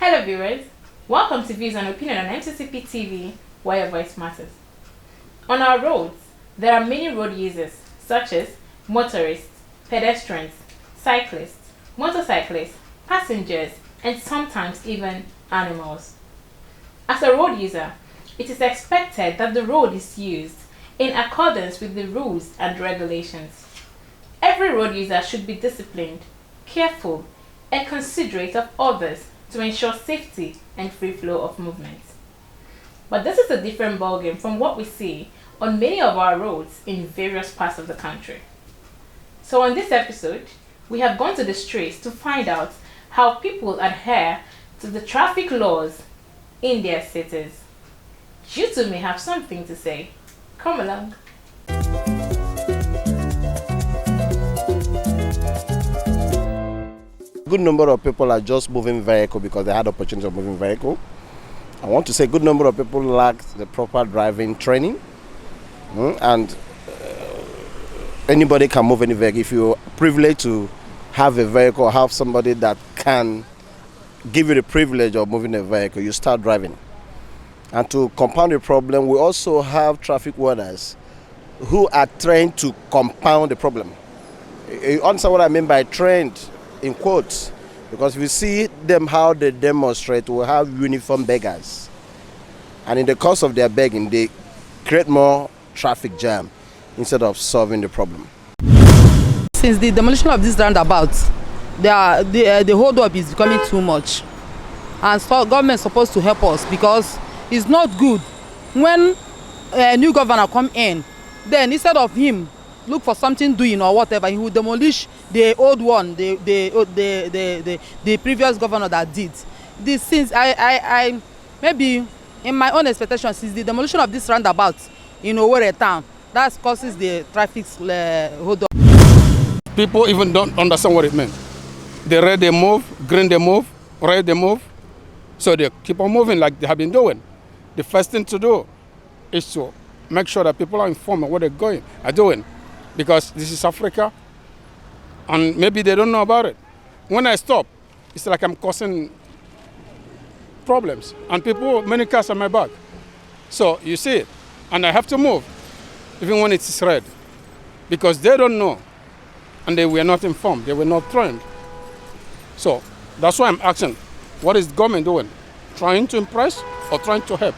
Hello viewers, welcome to Views and Opinion on MCCP TV, where your voice matters. On our roads, there are many road users such as motorists, pedestrians, cyclists, motorcyclists, passengers, and sometimes even animals. As a road user, it is expected that the road is used in accordance with the rules and regulations. Every road user should be disciplined, careful, and considerate of others to ensure safety and free flow of movement. But this is a different ballgame from what we see on many of our roads in various parts of the country. So on this episode, we have gone to the streets to find out how people adhere to the traffic laws in their cities. You too may have something to say. Come along. Good number of people are just moving vehicle because they had opportunity of moving vehicle. I want to say good number of people lack the proper driving training, and anybody can move any vehicle. If you're privileged to have a vehicle, have somebody that can give you the privilege of moving a vehicle, you start driving. And to compound the problem, we also have traffic wardens who are trained to compound the problem. You understand what I mean by trained? In quotes, because if you see them how they demonstrate, we have uniform beggars, and in the course of their begging they create more traffic jam instead of solving the problem. Since the demolition of this roundabout, the hold up is becoming too much, and so government is supposed to help us, because it's not good when a new governor come in, then instead of him look for something doing or whatever, he will demolish the old one, the previous governor that did this. Since I maybe in my own expectation, since the demolition of this roundabout in Owerri town, that causes the traffic hold up. People even don't understand what it means. The red they move, green they move, red they move, so they keep on moving like they have been doing. The first thing to do is to make sure that people are informed of what they're doing. Because this is Africa, and maybe they don't know about it. When I stop, it's like I'm causing problems, and many cars on my back. So you see it, and I have to move, even when it's red, because they don't know, and they were not informed, they were not trained. So that's why I'm asking, what is the government doing? Trying to impress or trying to help?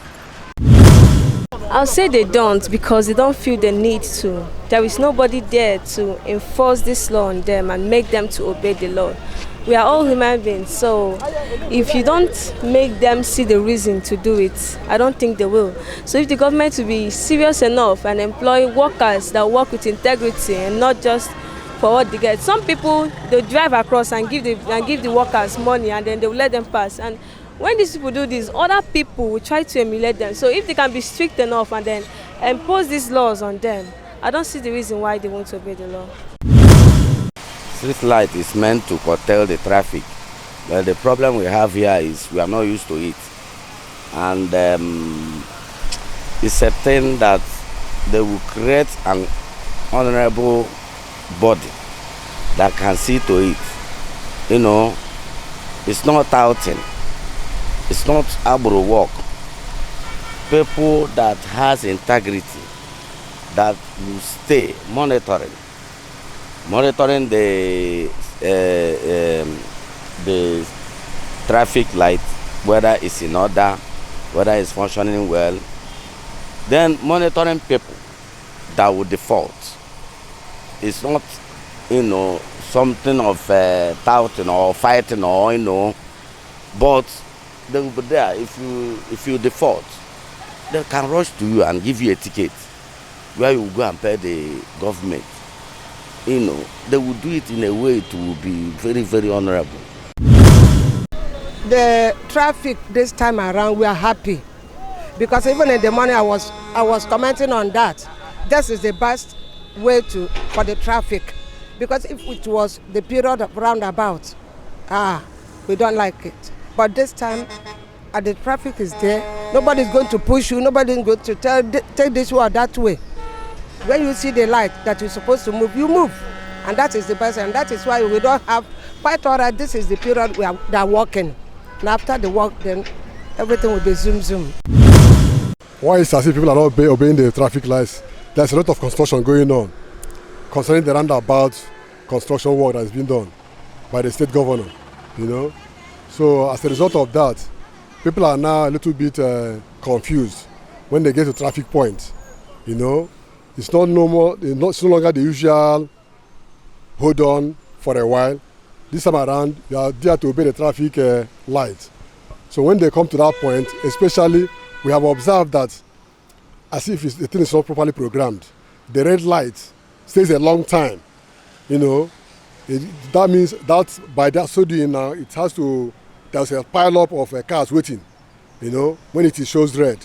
I'll say they don't, because they don't feel the need to. There is nobody there to enforce this law on them and make them to obey the law. We are all human beings, so if you don't make them see the reason to do it, I don't think they will. So if the government will be serious enough and employ workers that work with integrity and not just for what they get. Some people, they drive across and give the workers money, and then they will let them pass. And when these people do this, other people will try to emulate them. So if they can be strict enough and then impose these laws on them, I don't see the reason why they won't obey the law. Street light is meant to curtail the traffic, but the problem we have here is we are not used to it. And it's certain that they will create an honorable body that can see to it. You know, it's not outing. It's not able work. People that has integrity, that will stay monitoring the traffic light, whether it's in order, whether it's functioning well. Then monitoring people that will default. It's not, something of touting or fighting or, but they will be there. If you default, they can rush to you and give you a ticket where you will go and pay the government. They will do it in a way to be very, very honorable. The traffic this time around, we are happy, because even in the morning I was commenting on that. This is the best way for the traffic, because if it was the period of roundabout, we don't like it. But this time, the traffic is there. Nobody's going to push you. Nobody's going to take this way or that way. When you see the light that you're supposed to move, you move. And that is the best. And that is why we don't have quite all right. This is the period they're working. And after the work, then everything will be zoom zoom. Why is as if people are not obeying the traffic lights? There's a lot of construction going on concerning the roundabout construction work that is being done by the state governor, you know. So as a result of that, people are now a little bit confused when they get to traffic point, you know. It's no longer the usual hold on for a while. This time around, you are there to obey the traffic light. So when they come to that point, especially, we have observed that as if the thing is not properly programmed, the red light stays a long time, you know. That means that by that so doing now, it has to, there's a pile up of cars waiting, you know, when it shows red,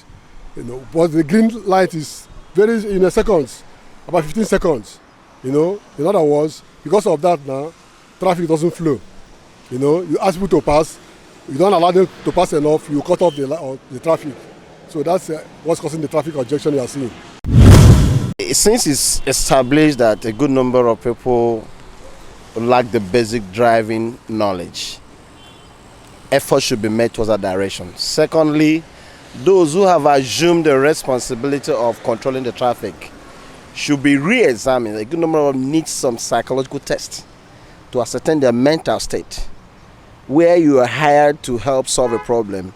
you know. But the green light is very, in a seconds, about 15 seconds, you know. In other words, because of that now, traffic doesn't flow, you know. You ask people to pass, you don't allow them to pass enough, you cut off the traffic. So that's what's causing the traffic congestion you are seeing. Since it's established that a good number of people lack the basic driving knowledge, effort should be made towards that direction. Secondly, those who have assumed the responsibility of controlling the traffic should be re-examined. A good number of them need some psychological tests to ascertain their mental state. Where you are hired to help solve a problem,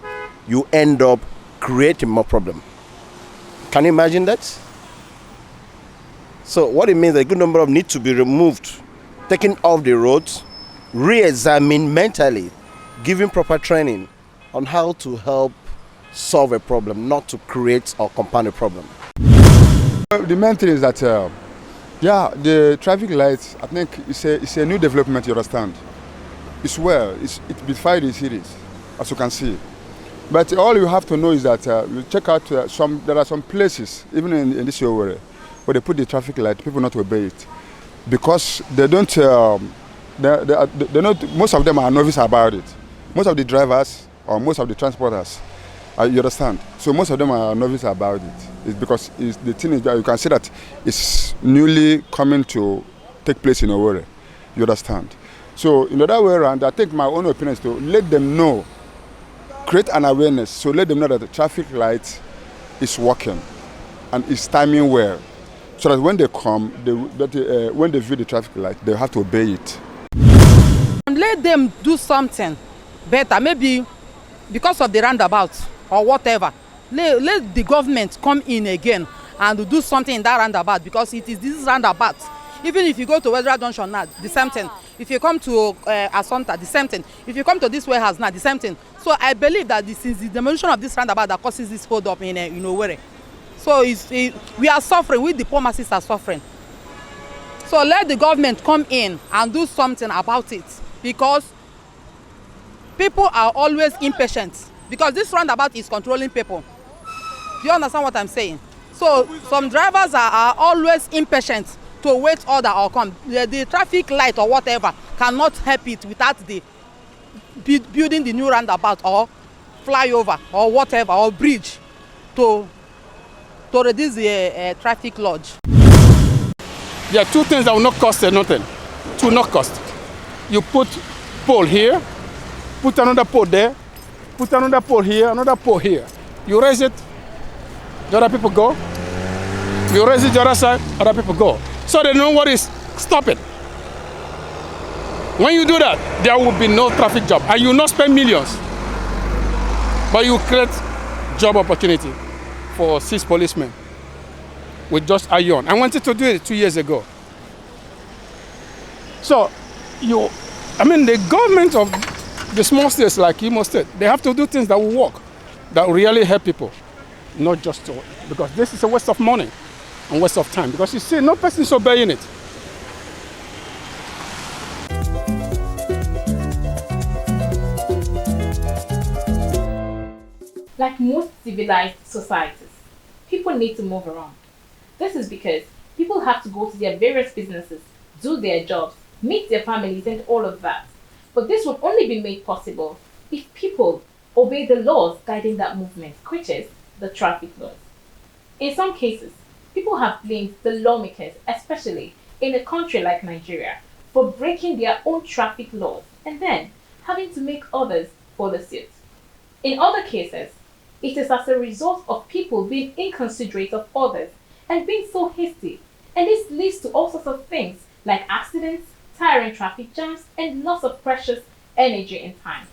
you end up creating more problem. Can you imagine that? So what it means, a good number of need to be removed, taken off the roads, re-examined mentally, given proper training on how to help solve a problem, not to create or compound a problem. The main thing is that, the traffic lights, I think it's a new development, you understand. It's beside the cities, as you can see. But all you have to know is that you check out there are some places, even in this area, where they put the traffic light, people not obey it. Because they don't, they're not, most of them are novice about it. Most of the drivers or most of the transporters, you understand? So most of them are novice about it. It's because the thing is that you can see that it's newly coming to take place in Owerri. You understand? So in the other way around, I think my own opinion is to let them know, create an awareness, so let them know that the traffic light is working and is timing well. So that when they come, when they view the traffic light, they have to obey it. Let them do something better, maybe because of the roundabout or whatever. Let the government come in again and do something in that roundabout, because it is this roundabout. Even if you go to Wedra Junction now, the same thing. If you come to Assunta, the same thing. If you come to this warehouse now, the same thing. So I believe that this is the demolition of this roundabout that causes this hold up in Owerri. So we are suffering, we the poor masses are suffering. So let the government come in and do something about it, because people are always impatient, because this roundabout is controlling people. Do you understand what I'm saying? So some drivers are always impatient to wait order or come. The traffic light or whatever cannot help it without the building the new roundabout or flyover or whatever or bridge to reduce the traffic load. There are two things that will not cost nothing. To not cost. You put pole here, put another pole there, put another pole here, another pole here. You raise it, the other people go. You raise it the other side, other people go. So they know what is stopping. When you do that, there will be no traffic job, and you will not spend millions. But you create job opportunity for 6 policemen with just iron. I wanted to do it 2 years ago. So, the government of the small states like Imo State, they have to do things that will work, that will really help people, not just because this is a waste of money and waste of time. Because you see, no person is obeying it. Like most civilized societies, people need to move around. This is because people have to go to their various businesses, do their jobs, meet their families, and all of that. But this will only be made possible if people obey the laws guiding that movement, which is the traffic laws. In some cases, people have blamed the lawmakers, especially in a country like Nigeria, for breaking their own traffic laws and then having to make others follow suit. In other cases, it is as a result of people being inconsiderate of others and being so hasty, and this leads to all sorts of things like accidents, tiring traffic jams, and loss of precious energy and time.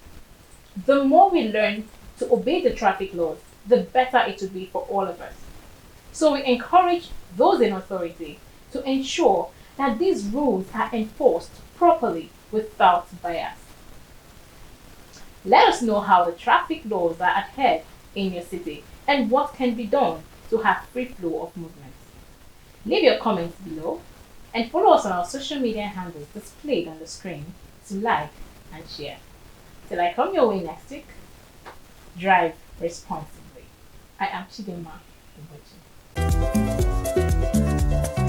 The more we learn to obey the traffic laws, the better it will be for all of us. So we encourage those in authority to ensure that these rules are enforced properly without bias. Let us know how the traffic laws are adhered in your city and what can be done to have free flow of movement. Leave your comments below and follow us on our social media handles displayed on the screen to like and share. Till I come your way next week, drive responsibly. I am Chidinma Ubochi.